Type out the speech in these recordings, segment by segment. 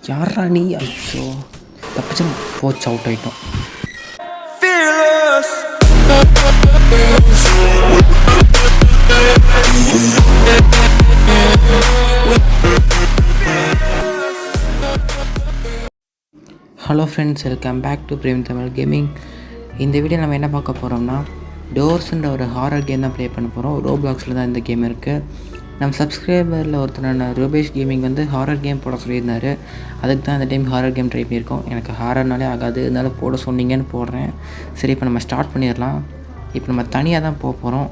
யாரா நீ? ஐயோ தப்பிச்சோம், போச்சு, அவுட் ஆகிட்டோம். Hello friends, welcome back to Prem Tamil gaming. இந்த வீடியோ நம்ம என்ன பார்க்க போகிறோம்னா, டோர்ஸ்ன்ற ஒரு ஹாரர் கேம் தான் ப்ளே பண்ண போகிறோம். ரோப்ளாக்ஸில் தான் இந்த கேம் இருக்குது. நம்ம சப்ஸ்கிரைபரில் ஒருத்தரான ரூபேஷ் கேமிங் வந்து ஹாரர் கேம் போட சொல்லியிருந்தார். அதுக்கு தான் இந்த டைம் ஹாரர் கேம் ட்ரை பண்ணியிருக்கோம். எனக்கு ஹாரர்னாலே ஆகாது, இருந்தாலும் போட சொன்னீங்கன்னு போடுறேன். சரி, இப்போ நம்ம ஸ்டார்ட் பண்ணிடலாம். இப்போ நம்ம தனியாக தான் போக போகிறோம்.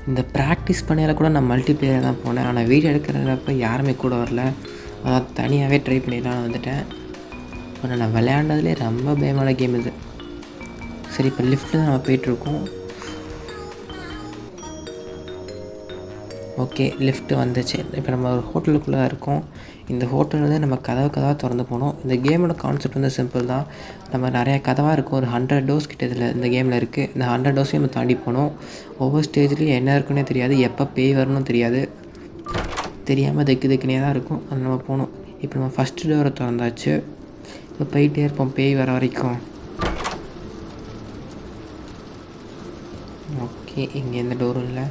இந்த ப்ராக்டிஸ் பண்ணியால் கூட நான் மல்டிப்ளேயர் தான் போனேன், ஆனால் வீடியோ எடுக்கிறப்ப யாருமே கூட வரல. அதான் தனியாகவே ட்ரை பண்ணிடலான்னு வந்துட்டேன். ஆனால் நான் விளையாண்டதுலேயே ரொம்ப பயமான கேம் இது. சரி, இப்போ லிஃப்ட்டில் தான் நம்ம போயிட்டுருக்கோம். ஓகே, லிஃப்ட்டு வந்துச்சு. இப்போ நம்ம ஒரு ஹோட்டலுக்குள்ளே இருக்கோம். இந்த ஹோட்டல் வந்து நம்ம கதவாக திறந்து போனோம். இந்த கேமோட கான்செப்ட் வந்து சிம்பிள் தான். நம்ம நிறையா கதவாக இருக்கும், ஒரு 100 டோர்ஸ் கிட்ட இதில் இந்த கேமில் இருக்குது. இந்த 100 டோர்ஸையும் நம்ம தாண்டி போனோம். ஒவ்வொரு ஸ்டேஜ்லேயும் என்ன இருக்குன்னே தெரியாது, எப்போ பேய் வரணும்னு தெரியாது. தெரியாமல் திக்குனே தான் இருக்கும். அது நம்ம போனோம். இப்போ நம்ம ஃபஸ்ட்டு டோரை திறந்தாச்சு. இப்போ போயிட்டே இருப்போம் பேய் வர வரைக்கும். ஓகே, இங்கே எந்த டோரும் இல்லை.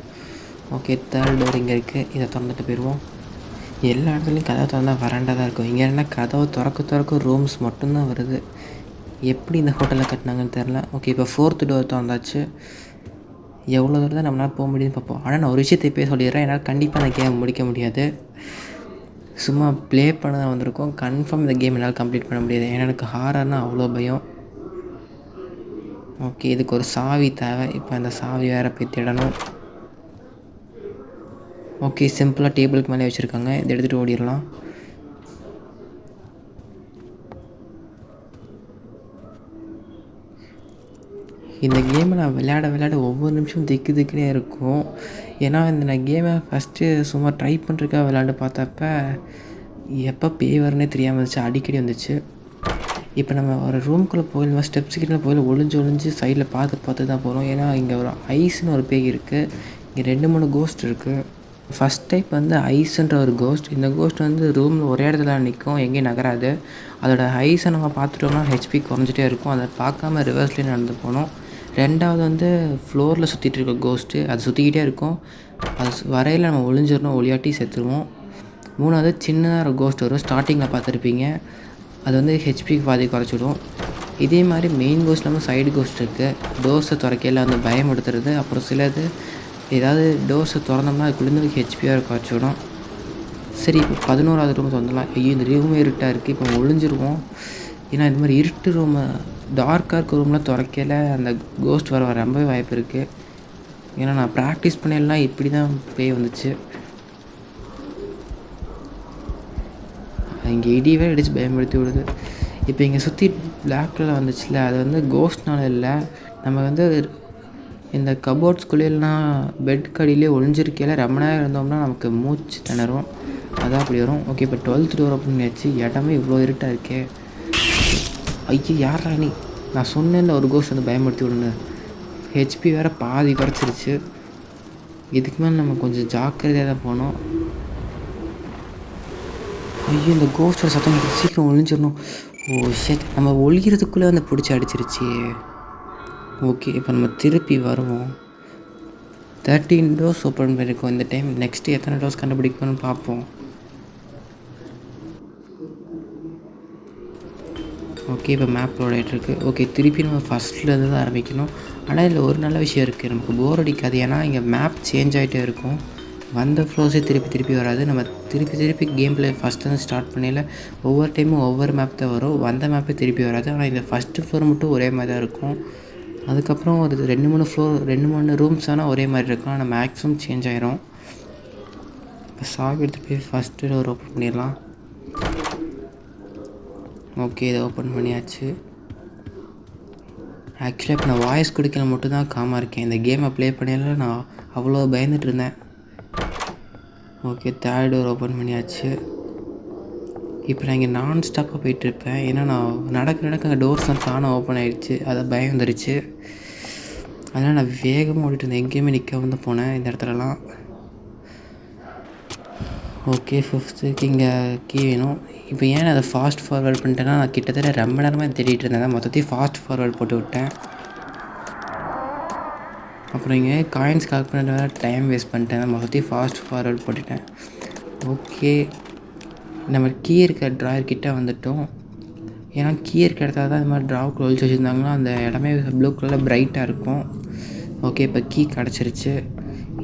ஓகே, தேர்ட் டோர் இங்கே இருக்குது. இதை திறந்துட்டு போயிடுவோம். எல்லா இடத்துலையும் கதவை திறந்தால் வராண்டா தான் இருக்கும். இங்கே என்ன கதவை திறக்க ரூம்ஸ் மட்டும்தான் வருது. எப்படி இந்த ஹோட்டலில் கட்டினாங்கன்னு தெரில. ஓகே, இப்போ ஃபோர்த்து டோர் திறந்தாச்சு. எவ்வளோ தூரம் தான் நம்மளால் போக முடியுதுன்னு பார்ப்போம். ஆனால் நான் ஒரு விஷயத்தை இப்போயே சொல்லிடுறேன், என்னால் கண்டிப்பாக அந்த கேம் முடிக்க முடியாது. சும்மா ப்ளே பண்ண தான் வந்திருக்கோம். கன்ஃபார்ம் இந்த கேம் என்னால் கம்ப்ளீட் பண்ண முடியாது. ஏன்னா எனக்கு ஹாரர்னால் அவ்வளோ பயம். ஓகே, இதுக்கு ஒரு சாவி தேவை. இப்போ அந்த சாவி வேறு போய் தேடணும். ஓகே, சிம்பிளாக டேபிளுக்கு மேலே வச்சுருக்காங்க. இதை எடுத்துகிட்டு ஓடிடலாம். இந்த கேமை நான் விளையாட ஒவ்வொரு நிமிஷம் திக்குனே இருக்கும். ஏன்னா நான் கேமை ஃபஸ்ட்டு சும்மா ட்ரை பண்ணுறதுக்காக விளையாண்டு பார்த்தப்ப எப்போ பேய் வரனே தெரியாமல் இருந்துச்சு, அடிக்கடி வந்துச்சு. இப்போ நம்ம ஒரு ரூம்குள்ளே போயிடலாம். ஸ்டெப்ஸ் கிட்ட போயில ஒளிஞ்சு சைடில் பார்த்து தான் போகிறோம். ஏன்னா இங்கே ஒரு ஐஸ்னு ஒரு பேய் இருக்குது. இங்கே 2-3 கோஸ்ட் இருக்குது. ஃபஸ்ட் டைப் வந்து ஐஸ்ன்ற ஒரு கோஸ்ட். இந்த கோஸ்ட் வந்து ரூமில் ஒரே இடத்துல நிற்கும், எங்கேயும் நகராது. அதோட ஐஸை நம்ம பார்த்துட்டோம்னா ஹெச்பி குறைஞ்சிட்டே இருக்கும். அதை பார்க்காம ரிவர்ஸ்லேயே நடந்து போனோம். ரெண்டாவது வந்து ஃப்ளோரில் சுற்றிட்டு இருக்க கோஸ்ட்டு, அது சுற்றிக்கிட்டே இருக்கும். அது வரையில் நம்ம ஒளிஞ்சிடணும், ஒளியாட்டி செத்துருவோம். மூணாவது சின்னதாக ஒரு கோஸ்ட் வரும், ஸ்டார்டிங்கில் பார்த்துருப்பீங்க. அது வந்து ஹெச்பிக்கு பாதி குறைச்சிடும். இதே மாதிரி மெயின் கோஸ்ட் இல்லாமல் சைடு கோஸ்ட் இருக்குது. டோர்ஸை திறக்கையில் வந்து பயமுடுத்துறது. அப்புறம் சிலது ஏதாவது டோர்ஸை திறந்தோம்னா அதுக்குள்ளேருந்து ஹெச்பியாக குறைச்சிடும். சரி, இப்போ 11வது ரூம் திறந்துடலாம். ஐயோ, இந்த ரூமே இருட்டாக இருக்குது. இப்போ ஒளிஞ்சிருவோம். ஏன்னா இந்த மாதிரி இருட்டு ரூமை, டார்க்காக இருக்க ரூம்லாம் திறக்கையில் அந்த கோஸ்ட் வர ரொம்பவே வாய்ப்பு இருக்குது. ஏன்னா நான் ப்ராக்டிஸ் பண்ணிடலாம், இப்படி தான் பேய் வந்துச்சு. இங்கே இடியவே அடித்து பயன்படுத்தி விடுது. இப்போ இங்கே சுற்றி பிளாக்கில் வந்துச்சுல, அது வந்து கோஸ்ட்னால இல்லை. நம்ம வந்து இந்த கபோர்ட்ஸ்குள்ளேலாம் பெட் கடியிலே ஒளிஞ்சிருக்கையில் ரொம்ப நேரம் இருந்தோம்னா நமக்கு மூச்சு திணறும். அதான் அப்படி வரும். ஓகே, இப்போ 12th டோர் ஓப்பன் பண்ணியாச்சு. இடமே இவ்வளோ இருட்டாக இருக்கே. ஐயோ, யாரா நீ? நான் சொன்னேன்ல ஒரு கோஸ்ட் வந்து பயன்படுத்தி விடுங்க. ஹெச்பி வேறு பாதி குறைச்சிருச்சு. இதுக்கு மேலே நம்ம கொஞ்சம் ஜாக்கிரதையாக தான் போனோம். ஐயோ, இந்த கோஸ்டோட சத்தம் சீக்கிரம் ஒழிஞ்சிடணும். ஓ ஷிட், நம்ம ஒழிகிறதுக்குள்ளே வந்து பிடிச்சி அடிச்சிருச்சு. ஓகே, இப்போ நம்ம திருப்பி வருவோம். 13 டோர்ஸ் ஓப்பன் பண்ணியிருக்கோம் இந்த டைம். நெக்ஸ்ட்டு எத்தனை டோர்ஸ் கண்டுபிடிக்கணும்னு பார்ப்போம். ஓகே, இப்போ மேப் லோட் ஆகிட்டுருக்கு. ஓகே, திருப்பி நம்ம ஃபஸ்ட்லேருந்து தான் ஆரம்பிக்கணும். ஆனால் இதில் ஒரு நல்ல விஷயம் இருக்குது, நமக்கு போர் அடிக்காது. ஏன்னா இங்கே மேப் சேஞ்ச் ஆகிட்டே இருக்கும். வந்த ஃப்ளோஸே திருப்பி வராது. நம்ம திருப்பி கேம் பிளே ஃபஸ்ட்டு ஸ்டார்ட் பண்ணல ஒவ்வொரு டைமும் ஒவ்வொரு மேப் தான் வரும். வந்த மேப்பே திருப்பி வராது. ஆனால் இந்த ஃபஸ்ட்டு ஃப்ளோர் மட்டும் ஒரே மாதிரி தான் இருக்கும். அதுக்கப்புறம் ஒரு 2-3 ரூம்ஸ் ஆனால் ஒரே மாதிரி இருக்கும். ஆனால் மேக்ஸிமம் சேஞ்ச் ஆகிரும். இப்போ சாவி எடுத்துகிட்டு போய் ஃபஸ்ட்டு டோர் ஓப்பன் பண்ணிடலாம். ஓகே, இதை ஓப்பன் பண்ணியாச்சு. ஆக்சுவலாக இப்போ நான் வாய்ஸ் கொடுக்கல மட்டும்தான் காமாக இருக்கேன். இந்த கேமை ப்ளே பண்ணல நான் அவ்வளோ பயந்துட்டு இருந்தேன். ஓகே, தேர்ட் டோர் ஓப்பன் பண்ணியாச்சு. இப்போ நான் இங்கே நான் ஸ்டாப்பாக போயிட்டுருப்பேன். ஏன்னா நான் நடக்க அங்கே டோர்ஸ்லாம் தானாக ஓப்பன் ஆகிடுச்சு. அதை பயம் வந்துருச்சு. அதனால் நான் வேகமாக ஓடிட்டு இருந்தேன், எங்கேயுமே நிற்க வந்து போனேன் இந்த இடத்துலலாம். ஓகே, 5th இங்கே கீ வேணும். இப்போ ஏன் அதை ஃபாஸ்ட் ஃபார்வர்ட் பண்ணிட்டேன்னா, நான் கிட்டத்தட்ட ரொம்ப நேரமாக தேடிட்டு இருந்தேன். மொத்தத்தையும் ஃபாஸ்ட் ஃபார்வர்ட் போட்டு விட்டேன். அப்புறம் இங்கே காயின்ஸ் கலெக்ட் பண்ணுற டைம் வேஸ்ட் பண்ணிட்டேன். மொத்தத்தையும் ஃபாஸ்ட் ஃபார்வர்ட் போட்டுட்டேன். ஓகே, நம்ம கீ இருக்க ட்ராயர் கிட்டே வந்துவிட்டோம். ஏன்னா கீ இருக்க இடத்துல தான் இந்த மாதிரி ட்ராவுக்குள்ள ஒழிச்சு வச்சுருந்தாங்கன்னா அந்த இடமே ப்ளூ கலரில் ப்ரைட்டாக இருக்கும். ஓகே, இப்போ கீ கிடச்சிருச்சு.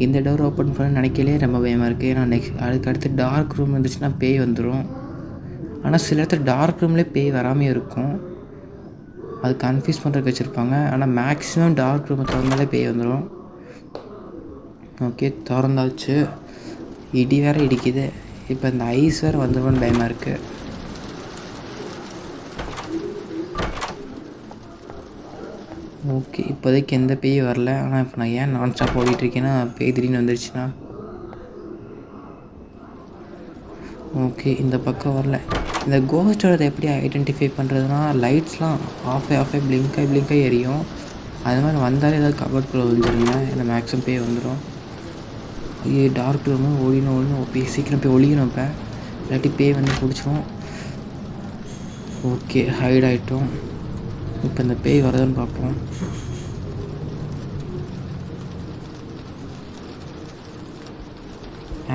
இந்த டோர் ஓப்பன் பண்ண நினைக்கலே ரொம்ப பயமாக இருக்குது. ஏன்னா அதுக்கடுத்து டார்க் ரூம் இருந்துச்சுன்னா பேய் வந்துடும். ஆனால் சில இடத்துல டார்க் ரூம்லேயே பேய் வராமல் இருக்கும். அது கன்ஃபியூஸ் பண்ணுறதுக்கு வச்சுருப்பாங்க. ஆனால் மேக்ஸிமம் டார்க் ரூமை திறந்தாலே பேய் வந்துடும். ஓகே, திறந்தாச்சு. இடி வேறு இடிக்குது. இப்போ இந்த ஐஸ் வேறு வந்துடும்னு பயமாக இருக்குது. ஓகே, இப்போதைக்கு எந்த பேயும் வரல. ஆனால் இப்போ நான் ஏன் நான் ஸ்டாப் ஓடிட்டுருக்கேன்னா பேய் திடீர்னு வந்துடுச்சுன்னா. ஓகே, இந்த பக்கம் வரல. இந்த கோஸ்டோட எப்படி ஐடென்டிஃபை பண்ணுறதுனா, லைட்ஸ்லாம் ஆஃபாகி பிளிங்காகி எரியும். அது மாதிரி வந்தாலே ஏதாவது கபோர்ட்குள்ளே ஒழிஞ்சிருங்க. இல்லை மேக்ஸிமம் பேய் வந்துடும். ஐயோ, டார்க் ரூமு ஓடினோம் பேய் சீக்கிரம் போய் ஒழிக்கணும். இப்போ இல்லாட்டி பேய் வந்து பிடிச்சிரும். ஓகே, ஹைட் ஆகிட்டோம். இப்போ இந்த பேய் வருதுன்னு பார்ப்போம்.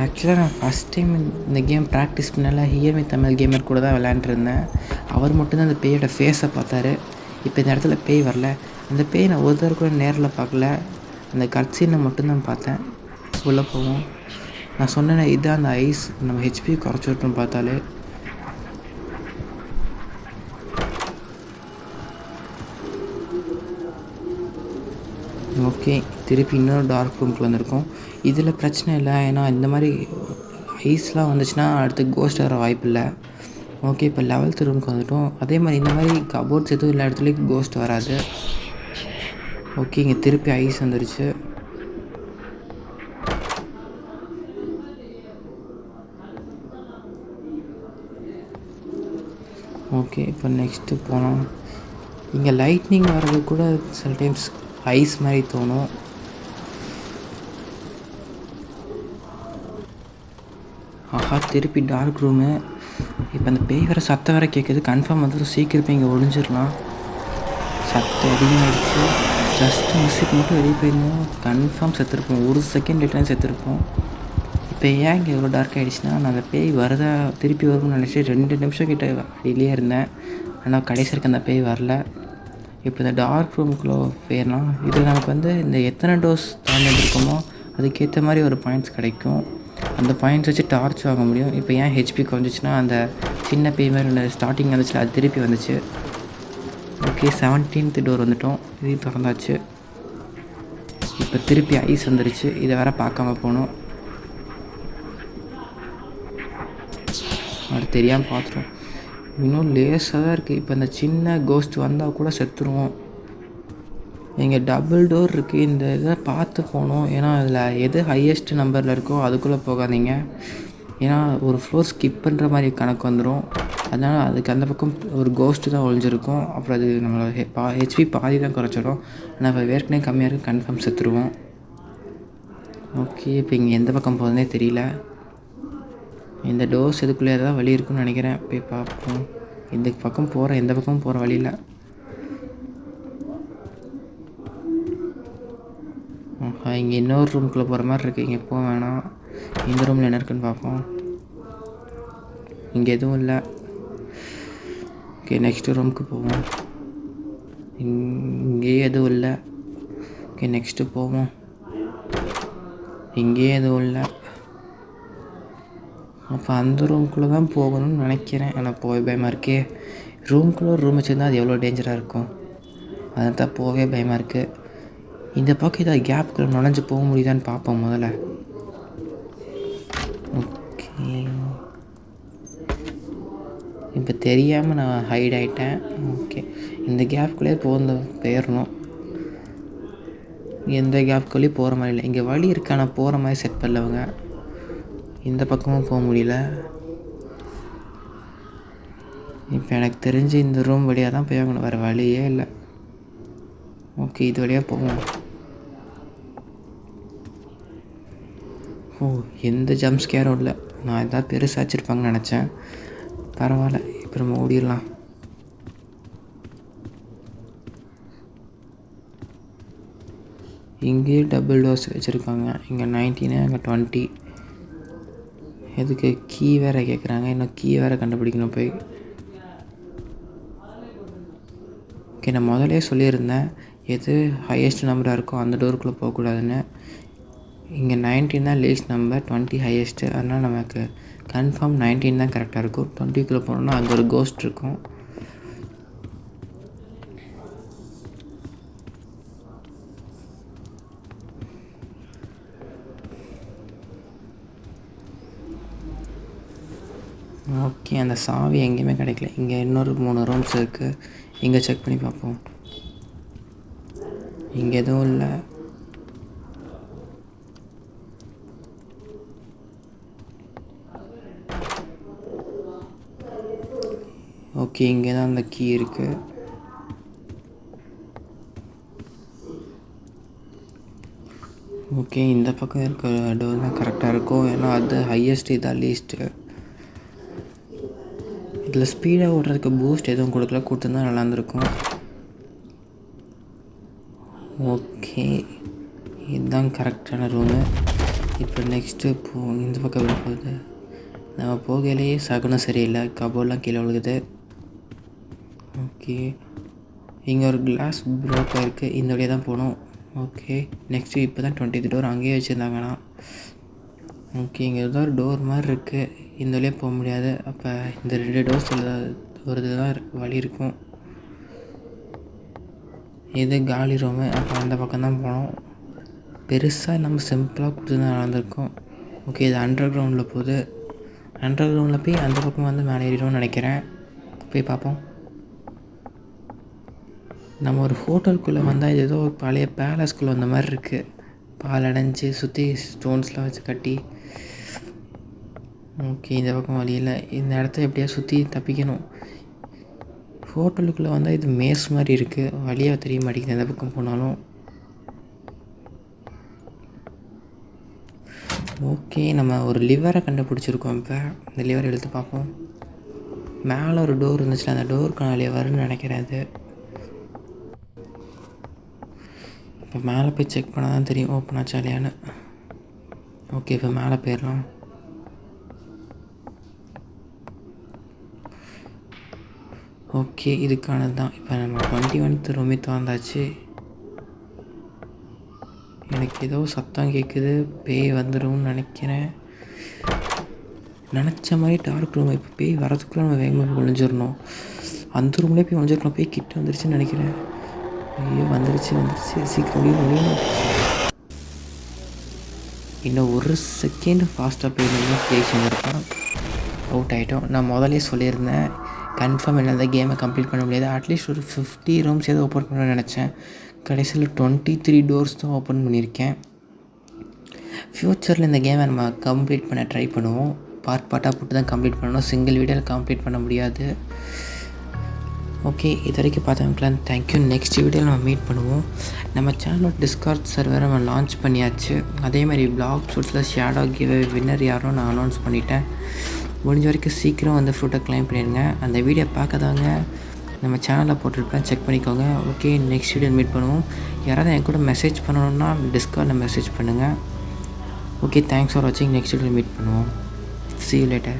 ஆக்சுவலாக நான் ஃபஸ்ட் டைம் இந்த கேம் ப்ராக்டிஸ் பண்ணல ஹியர் மீ தமிழ் கேமர் கூட தான் விளையாண்டுருந்தேன். அவர் மட்டும்தான் அந்த பேயோட ஃபேஸை பார்த்தாரு. இப்போ இந்த இடத்துல பேய் வரல. அந்த பேய் நான் ஒரு தடவை கூட நேரில் பார்க்கல. அந்த கட்சீனை மட்டும்தான் பார்த்தேன். உள்ளே போவோம். நான் சொன்னேன் இதுதான் அந்த ஐஸ், நம்ம ஹெச்பி குறைச்சி விட்டோம்னு பார்த்தாலே. ஓகே, திருப்பி இன்னொரு டார்க் ரூமுக்கு வந்திருக்கோம். இதில் பிரச்சனை இல்லை. ஏன்னா இந்த மாதிரி ஐஸ்லாம் வந்துச்சுன்னா அடுத்து கோஸ்ட் வர வாய்ப்பு இல்லை. ஓகே, இப்போ 11th ரூமுக்கு வந்துவிட்டோம். அதே மாதிரி இந்த மாதிரி கபோர்ட்ஸ் எதுவும் எல்லா இடத்துலையும் கோஸ்ட் வராது. ஓகே, இங்கே திருப்பி ஐஸ் வந்துருச்சு. ஓகே, இப்போ நெக்ஸ்ட்டு போனோம். இங்கே லைட்னிங் வர்றது கூட சில டைம்ஸ் ஐஸ் மாதிரி தோணும். ஆஹா, திருப்பி டார்க் ரூமு. இப்போ அந்த பேய் வேறு சத்தம் வேறு கேட்குது. கன்ஃபார்ம் வந்து சீக்கிரம் போய் இங்கே ஒழிஞ்சிடலாம். சத்தம் அதிகமாகிடுச்சு. ஜஸ்ட்டு மிஸ்ஸுக்கு மட்டும் வெளியே போயிருந்தோம். கன்ஃபார்ம் செத்துருப்போம். ஒரு செகண்ட் லேட்டாக செத்துருப்போம். இப்போ ஏன் இங்கே எவ்வளோ டார்க் ஆகிடுச்சுன்னா, நான் அந்த பேய் வரதா திருப்பி வரும்னு நினச்சி 2 நிமிஷம் கிட்ட வெளியே இருந்தேன். ஆனால் கடைசி வரைக்கும் அந்த பேய் வரல. இப்போ இந்த டார்க் ரூமுக்குள்ளே போயிடலாம். இதில் நமக்கு வந்து இந்த எத்தனை டோஸ் தாண்டிருக்கோமோ அதுக்கேற்ற மாதிரி ஒரு பாயிண்ட்ஸ் கிடைக்கும். அந்த பாயிண்ட்ஸ் வச்சு டார்ச் வாங்க முடியும். இப்போ ஏன் ஹெச்பி குறைஞ்சிச்சுன்னா, அந்த சின்ன பேய் மாதிரி ஒன்று ஸ்டார்டிங் வந்துச்சு, அது திருப்பி வந்துச்சு. ஓகே, 17th டோர் வந்துவிட்டோம். இதையும் திறந்தாச்சு. இப்போ திருப்பி ஐஸ் வந்துருச்சு. இதை வேறு பார்க்காம போகணும். அது தெரியாமல் பார்த்துட்டோம். இன்னும் லேஸாக தான் இருக்குது. இப்போ இந்த சின்ன கோஸ்ட் வந்தால் கூட செத்துருவோம். இங்கே டபுள் டோர் இருக்குது. இந்த இதை பார்த்து போகணும். ஏன்னா அதில் எது ஹையஸ்ட் நம்பரில் இருக்கோ அதுக்குள்ளே போகாதீங்க. ஏன்னா ஒரு ஃப்ளோர் ஸ்கிப் பண்ணுற மாதிரி கணக்கு வந்துடும். அதனால் அதுக்கு அந்த பக்கம் ஒரு கோஸ்ட்டு தான் ஒழிஞ்சிருக்கும். அப்புறம் அது நம்மளோட ஹெச்பி பாதி தான் குறைச்சிடும். ஆனால் இப்போ ஏற்கனவே கம்மியாக இருக்குது, கன்ஃபார்ம் செத்துருவோம். ஓகே, இப்போ இங்கே எந்த பக்கம் போகிறதுனே தெரியல. இந்த டோர்ஸ் இதுக்குள்ளே தான் வழி இருக்குன்னு நினைக்கிறேன். போய் பார்ப்போம். இந்த பக்கம் போகிற எந்த பக்கமும் போகிற வழியில். இங்கே இன்னொரு ரூமுக்குள்ளே போகிற மாதிரி இருக்குது. இங்கே போக வேணாம். இந்த ரூமில் என்ன இருக்குன்னு பார்ப்போம். இங்கே எதுவும் இல்லை. ஓகே, நெக்ஸ்ட்டு ரூமுக்கு போவோம். இங்கேயும் எதுவும் இல்லை. ஓகே, நெக்ஸ்ட்டு போவோம். இங்கேயும் எதுவும் இல்லை. அப்போ அந்த ரூமுக்குள்ளே தான் போகணும்னு நினைக்கிறேன். ஆனால் போக பயமாக இருக்கே. ரூமுக்குள்ளே ஒரு ரூம் வச்சுருந்தா அது எவ்வளோ டேஞ்சராக இருக்கும். அதை தான் போகவே பயமாக இருக்குது. இந்த பக்கம் ஏதாவது கேப்புக்குள்ளே நுழைஞ்சு போக முடியுதான்னு பார்ப்போம் முதல்ல. ஓகே, இப்போ தெரியாமல் நான் ஹைட் ஆகிட்டேன். ஓகே, இந்த கேப்புக்குள்ளே போயிடணும். எந்த கேப்புக்குள்ளேயும் போகிற மாதிரி இல்லை. இங்கே வழி இருக்கு, ஆனால் போகிற மாதிரி செட் பண்ணலவங்க. இந்த பக்கமும் போக முடியல. இப்போ எனக்கு தெரிஞ்சு இந்த ரூம் வழியாக தான் போய் ஆகணும். வேறு வழியே இல்லை. ஓகே, இது வழியாக போவோம். ஓ, எந்த ஜம்ப் ஸ்கேரும் இல்லை. நான் எதாவது பெருசாக வச்சுருப்பாங்கன்னு நினச்சேன். பரவாயில்ல, இப்போ நம்ம ஓடிடலாம். இங்கேயே டபுள் டோர்ஸ் வச்சுருக்காங்க. இங்கே 19, அங்கே 20. எதுக்கு கீ வேறு கேட்குறாங்க, இன்னும் கீ வேறு கண்டுபிடிக்கணும் போய். ஓகே, நான் முதலே சொல்லியிருந்தேன் எது ஹையஸ்ட் நம்பராக இருக்கோ அந்த டோருக்குள்ளே போகக்கூடாதுன்னு. இங்கே 19 தான் லீஸ்ட் நம்பர், 20 ஹையஸ்ட்டு. அதனால் நமக்கு கன்ஃபார்ம் 19 தான் கரெக்டாக இருக்கும். 20க்குள்ளே போனோம்னா அங்கே ஒரு கோஸ்ட் இருக்கும். ஓகே, அந்த சாவி எங்கேயுமே கிடைக்கல. இங்கே இன்னொரு 3 ரூம்ஸ் இருக்குது. இங்கே செக் பண்ணி பார்ப்போம். இங்கே எதுவும் இல்லை. ஓகே, இங்கே தான் அந்த கீ இருக்குது. ஓகே, இந்த பக்கம் இருக்க டோர் தான் கரெக்டாக இருக்கும். ஏன்னா அது ஹையஸ்ட், இதான் லீஸ்ட்டு. இதில் ஸ்பீடாக ஓடுறதுக்கு பூஸ்ட் எதுவும் கொடுக்கல, கொடுத்துருந்தா நல்லா இருந்திருக்கும். ஓகே, இதுதான் கரெக்டான ரூமு. இப்போ நெக்ஸ்ட்டு இந்த பக்கம் எப்படி போகுது? நம்ம போகையிலேயே சகுனம் சரியில்லை, கபோர்ட்லாம் கீழே விழுகுது. ஓகே, இங்கே ஒரு கிளாஸ் ப்ரோக் இருக்குது, இந்த வழியாக தான் போகணும். ஓகே, நெக்ஸ்ட்டு இப்போ தான் 20th டோர் அங்கேயே வச்சுருந்தாங்கண்ணா. ஓகே, இங்கே ஏதோ ஒரு டோர் மாதிரி இருக்குது, இந்த வழியாக போக முடியாது. அப்போ இந்த 2 டோர்ஸில் ஒரு இது தான் வழி இருக்கும். இது காலி ரூமு, அப்போ அந்த பக்கம் தான் போனோம். பெருசாக நம்ம சிம்பிளாக கொடுத்துருந்தா நடந்திருக்கும். ஓகே, இது அண்டர் கிரவுண்டில் போகுது. அண்டர் கிரவுண்டில் போய் அந்த பக்கம் வந்து மேலே ஏறிடும்னு நினைக்கிறேன். போய் பார்ப்போம். நம்ம ஒரு ஹோட்டலுக்குள்ளே வந்தால் இது ஏதோ ஒரு பழைய பேலஸ்குள்ளே வந்த மாதிரி இருக்குது. பால் அடைஞ்சி சுற்றி ஸ்டோன்ஸ்லாம் வச்சு கட்டி. ஓகே, இந்த பக்கம் வழியில் இந்த இடத்த எப்படியா சுற்றி தப்பிக்கணும். ஹோட்டலுக்குள்ளே வந்தால் இது மேஸ் மாதிரி இருக்குது, வழியாக தெரிய மாட்டேங்குது எந்த பக்கம் போனாலும். ஓகே, நம்ம ஒரு லிவரை கண்டுபிடிச்சிருக்கோம். இப்போ இந்த லிவரை எடுத்து பார்ப்போம். மேலே ஒரு டோர் இருந்துச்சுல, அந்த டோருக்கான லிவர்னு நினைக்கிறேன். அது இப்போ மேலே போய் செக் பண்ணால் தான் தெரியும் ஓப்பன் ஆச்சா இல்லையான்னு. ஓகே, இப்போ மேலே போயிடலாம். ஓகே, இதுக்கானது தான். இப்போ நம்ம 21th ரூமே திறந்தாச்சு. எனக்கு ஏதோ சத்தம் கேட்குது, பேய் வந்துடும்னு நினைக்கிறேன். நினச்ச மாதிரி டார்க் ரூம். இப்போ பேய் வரதுக்குள்ளே நம்ம வேகமாக போய் ஒழிஞ்சிடணும். அந்த ரூம்லேயே போய் ஒழிஞ்சிருக்கணும். பேய் கிட்ட வந்துருச்சுன்னு நினைக்கிறேன். ஐயோ, வந்துருச்சு சீக்கிரம் ஒழியணும். இன்னும் ஒரு செகண்ட் ஃபாஸ்ட்டாக போயிருந்தோம்னா பேய் செஞ்சுருக்கோம். அவுட் ஆகிட்டோம். நான் முதலே சொல்லியிருந்தேன் கன்ஃபார்ம் என்னால் கேமை கம்ப்ளீட் பண்ண முடியாது. அட்லீஸ்ட் ஒரு 50 ரூம்ஸ் ஏதோ ஓப்பன் பண்ணணும்னு நினச்சேன். கடைசியில் 23 டோர்ஸ் தான் ஓப்பன் பண்ணியிருக்கேன். ஃப்யூச்சரில் இந்த கேமை நம்ம கம்ப்ளீட் பண்ண ட்ரை பண்ணுவோம். பார்ட்டாக போட்டு தான் கம்ப்ளீட் பண்ணணும். சிங்கிள் வீடியோவில் கம்ப்ளீட் பண்ண முடியாது. ஓகே, இது வரைக்கும் பார்த்தவங்களுக்குலாம் தேங்க்யூ. நெக்ஸ்ட் வீடியோவில் நம்ம மீட் பண்ணுவோம். நம்ம சேனலோட டிஸ்கார்ட் சர்வரை நம்ம லான்ச் பண்ணியாச்சு. அதேமாதிரி பிளாக் ஷூட்ஸில் ஷேடோ கிவ் வின்னர் யாரும் நான் அனௌன்ஸ் பண்ணிட்டேன். முடிஞ்ச வரைக்கும் சீக்கிரம் வந்து ஃப்ரூட்டை கிளைம் பண்ணிடுங்க. அந்த வீடியோ பார்க்காதவங்க நம்ம சேனலில் போட்டுருப்பேன், செக் பண்ணிக்கோங்க. ஓகே, நெக்ஸ்ட் வீடியோ மீட் பண்ணுவோம். யாராவது என் கூட மெசேஜ் பண்ணணுன்னா டிஸ்கார்டில் மெசேஜ் பண்ணுங்கள். ஓகே, தேங்க்ஸ் ஃபார் வாட்சிங். நெக்ஸ்ட் வீடியோ மீட் பண்ணுவோம். See you later.